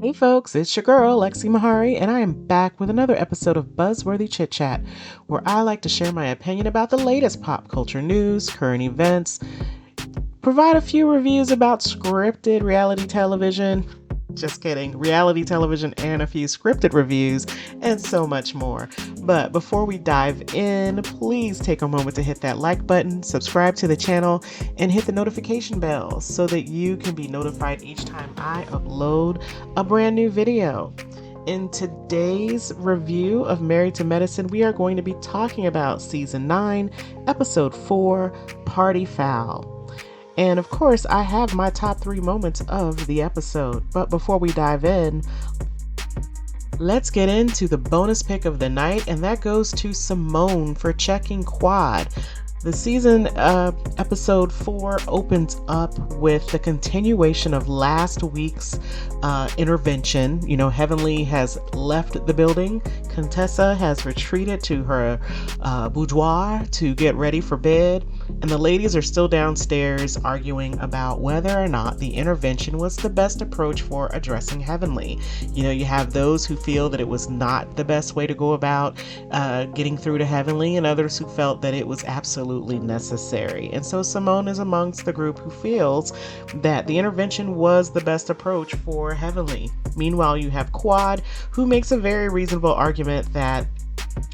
Hey folks, it's your girl Lexi Mahari, and I am back with another episode of Buzzworthy Chit Chat, where I like to share my opinion about the latest pop culture news, current events, provide a few reviews about scripted reality television. Just kidding, reality television and a few scripted reviews, and so much more. But before we dive in, please take a moment to hit that like button, subscribe to the channel, and hit the notification bell so that you can be notified each time I upload a brand new video. In today's review of Married to Medicine, we are going to be talking about Season 9, Episode 4, Party Foul. And of course, I have my top 3 moments of the episode. But before we dive in, let's get into the bonus pick of the night, and that goes to Simone for checking Quad. The season episode 4 opens up with the continuation of last week's intervention. You know, Heavenly has left the building. Contessa has retreated to her boudoir to get ready for bed. And the ladies are still downstairs arguing about whether or not the intervention was the best approach for addressing Heavenly. You know, you have those who feel that it was not the best way to go about getting through to Heavenly, and others who felt that it was absolutely necessary. And so Simone is amongst the group who feels that the intervention was the best approach for Heavenly. Meanwhile, you have Quad, who makes a very reasonable argument that,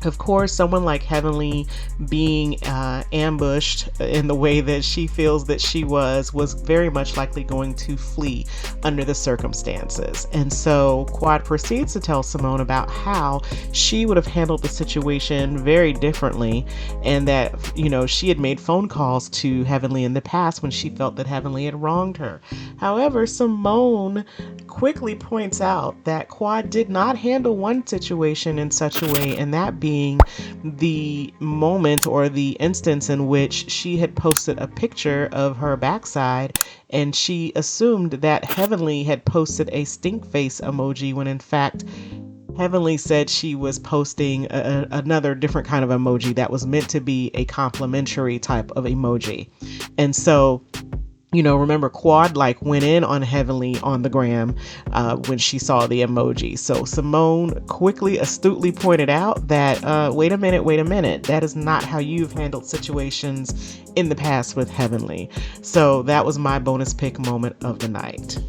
of course, someone like Heavenly being ambushed in the way that she feels that she was very much likely going to flee under the circumstances. And so Quad proceeds to tell Simone about how she would have handled the situation very differently, and that, you know, she had made phone calls to Heavenly in the past when she felt that Heavenly had wronged her. However, Simone quickly points out that Quad did not handle one situation in such a way, and that being the moment or the instance in which she had posted a picture of her backside, and she assumed that Heavenly had posted a stink face emoji when in fact Heavenly said she was posting another different kind of emoji that was meant to be a complimentary type of emoji. And so, you know, remember, Quad went in on Heavenly on the gram when she saw the emoji. So Simone quickly, astutely pointed out that, wait a minute, that is not how you've handled situations in the past with Heavenly. So that was my bonus pick moment of the night.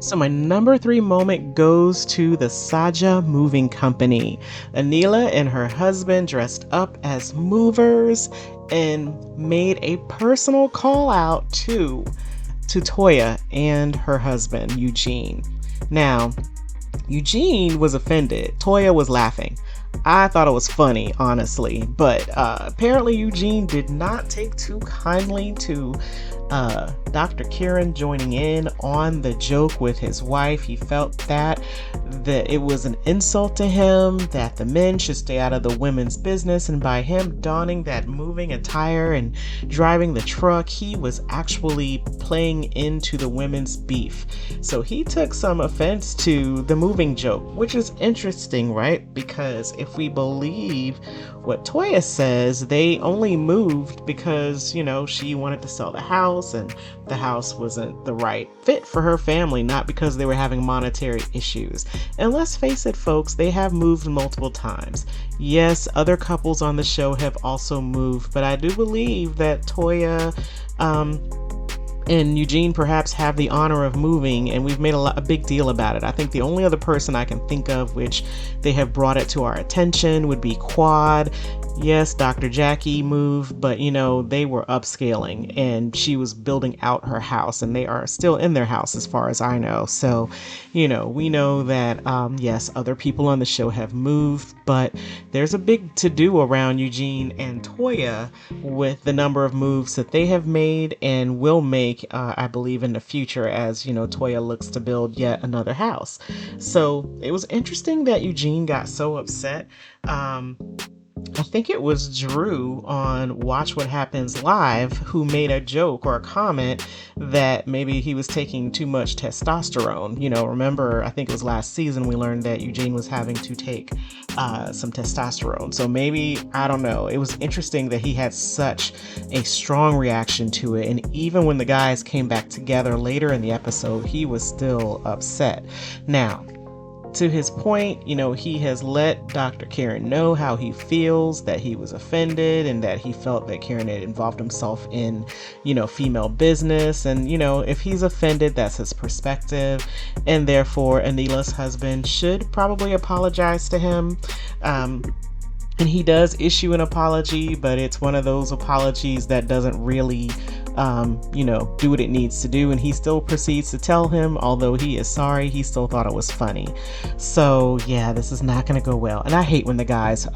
So my number 3 moment goes to the Saja Moving Company. Anila and her husband dressed up as movers and made a personal call out to Toya and her husband, Eugene. Now, Eugene was offended. Toya was laughing. I thought it was funny, honestly, but apparently Eugene did not take too kindly to Dr. Kieran joining in on the joke with his wife. He felt that it was an insult to him, that the men should stay out of the women's business, and by him donning that moving attire and driving the truck, he was actually playing into the women's beef. So he took some offense to the moving joke, which is interesting, right? Because if we believe what Toya says, they only moved because, you know, she wanted to sell the house and the house wasn't the right fit for her family, not because they were having monetary issues. And let's face it, folks, they have moved multiple times. Yes, other couples on the show have also moved, but I do believe that Toya and Eugene perhaps have the honor of moving, and we've made a big deal about it. I think the only other person I can think of which they have brought it to our attention would be Quad. Yes, Dr. Jackie moved, but you know, they were upscaling and she was building out her house, and they are still in their house as far as I know. So, you know, we know that, yes, other people on the show have moved, but there's a big to-do around Eugene and Toya with the number of moves that they have made and will make, I believe, in the future, as, you know, Toya looks to build yet another house. So it was interesting that Eugene got so upset. I think it was Drew on Watch What Happens Live who made a joke or a comment that maybe he was taking too much testosterone. Remember, I think it was last season we learned that Eugene was having to take some testosterone. So maybe, I don't know. It was interesting that he had such a strong reaction to it. And even when the guys came back together later in the episode, he was still upset. Now, to his point, he has let Dr. Karen know how he feels, that he was offended and that he felt that Karen had involved himself in, female business. And, if he's offended, that's his perspective. And therefore, Anila's husband should probably apologize to him. And he does issue an apology, but it's one of those apologies that doesn't really do what it needs to do. And he still proceeds to tell him, although he is sorry, he still thought it was funny. So yeah, this is not going to go well. And I hate when the guys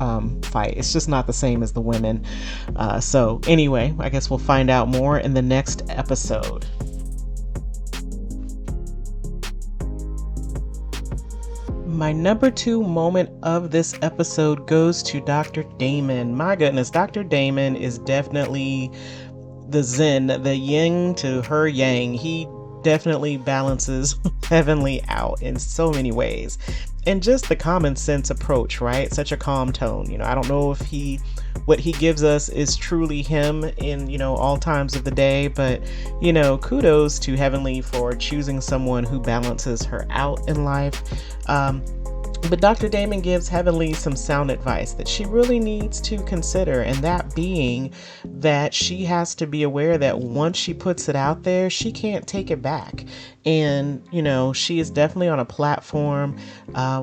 fight. It's just not the same as the women. So anyway, I guess we'll find out more in the next episode. My number 2 moment of this episode goes to Dr. Damon. My goodness, Dr. Damon is definitely the yin, the yin to her yang. He definitely balances Heavenly out in so many ways. And just the common sense approach, right? Such a calm tone. I don't know if what he gives us is truly him in, all times of the day, but, kudos to Heavenly for choosing someone who balances her out in life. But Dr. Damon gives Heavenly some sound advice that she really needs to consider, and that being that she has to be aware that once she puts it out there, she can't take it back. And, she is definitely on a platform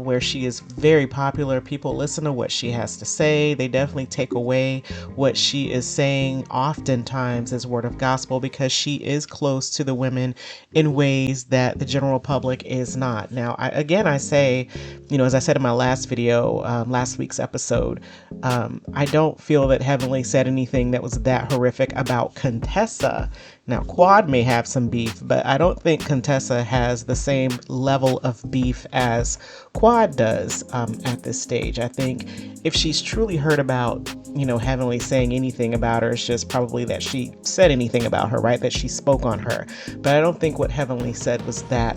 where she is very popular. People listen to what she has to say. They definitely take away what she is saying oftentimes as word of gospel, because she is close to the women in ways that the general public is not. Now, I say, as I said in my last video, last week's episode, I don't feel that Heavenly said anything that was that horrific about Contessa. Now, Quad may have some beef, but I don't think Contessa has the same level of beef as Quad does at this stage. I think if she's truly heard about, Heavenly saying anything about her, it's just probably that she said anything about her, right? That she spoke on her. But I don't think what Heavenly said was that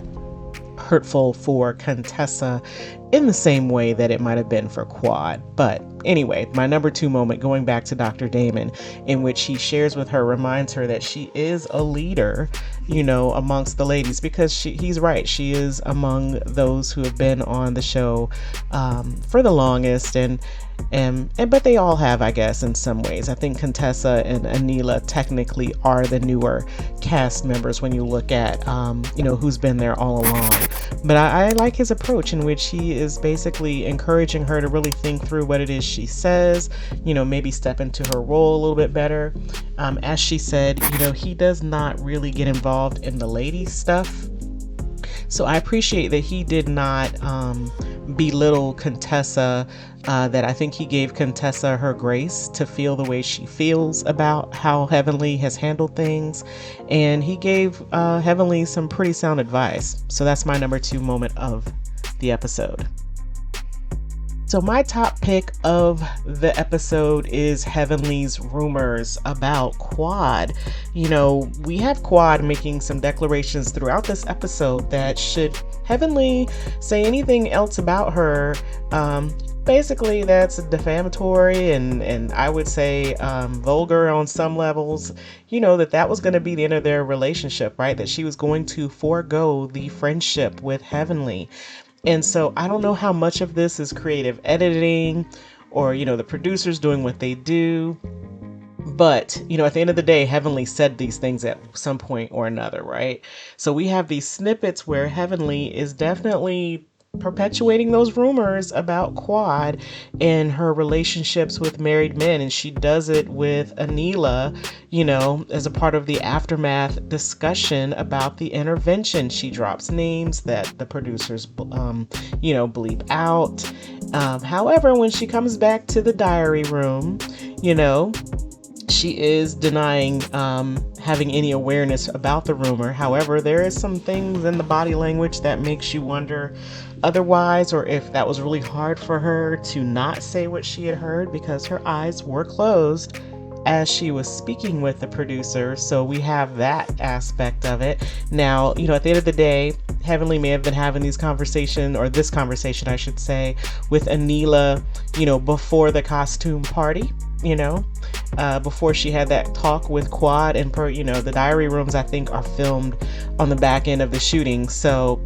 hurtful for Contessa in the same way that it might have been for Quad. But anyway, my number 2 moment, going back to Dr. Damon, in which he shares with her, reminds her that she is a leader, amongst the ladies, because he's right. She is among those who have been on the show for the longest, but they all have, I guess, in some ways. I think Contessa and Anila technically are the newer cast members when you look at, who's been there all along. But I like his approach, in which he is basically encouraging her to really think through what it is she says, maybe step into her role a little bit better. As she said, he does not really get involved in the ladies stuff. So I appreciate that he did not belittle Contessa, that I think he gave Contessa her grace to feel the way she feels about how Heavenly has handled things. And he gave Heavenly some pretty sound advice. So that's my number 2 moment of the episode. So my top pick of the episode is Heavenly's rumors about Quad. We have Quad making some declarations throughout this episode that should Heavenly say anything else about her, basically that's defamatory and I would say vulgar on some levels, that was going to be the end of their relationship, right? That she was going to forego the friendship with Heavenly. And so I don't know how much of this is creative editing or, the producers doing what they do. But, at the end of the day, Heavenly said these things at some point or another, right? So we have these snippets where Heavenly is definitely perpetuating those rumors about Quad and her relationships with married men. And she does it with Anila, as a part of the aftermath discussion about the intervention. She drops names that the producers, bleep out. However, when she comes back to the diary room, she is denying having any awareness about the rumor. However, there is some things in the body language that makes you wonder otherwise, or if that was really hard for her to not say what she had heard, because her eyes were closed as she was speaking with the producer. So we have that aspect of it. Now, at the end of the day, Heavenly may have been having these conversation, or this conversation, I should say, with Anila, before the costume party, before she had that talk with Quad. And the diary rooms, I think, are filmed on the back end of the shooting. So,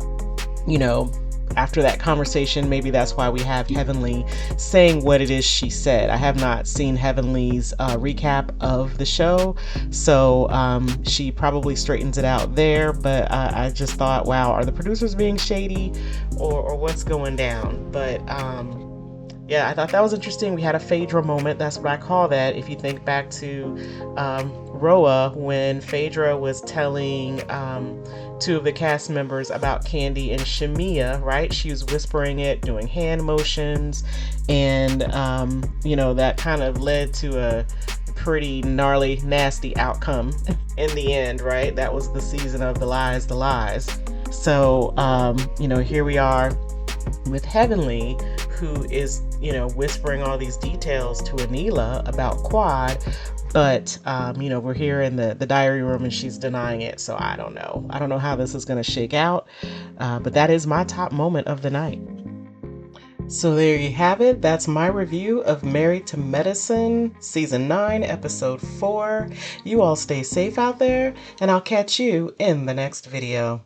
after that conversation, maybe that's why we have Heavenly saying what it is she said. I have not seen Heavenly's recap of the show, so she probably straightens it out there. But I just thought, wow, are the producers being shady, or what's going down? But yeah, I thought that was interesting. We had a Phaedra moment. That's what I call that. If you think back to Roa, when Phaedra was telling two of the cast members about Candy and Shamia, right? She was whispering it, doing hand motions, and that kind of led to a pretty gnarly, nasty outcome in the end, right? That was the season of the lies. So, here we are with Heavenly, who is, whispering all these details to Anila about Quad. But, we're here in the diary room and she's denying it. So I don't know. I don't know how this is going to shake out. But that is my top moment of the night. So there you have it. That's my review of Married to Medicine, Season 9, Episode 4. You all stay safe out there, and I'll catch you in the next video.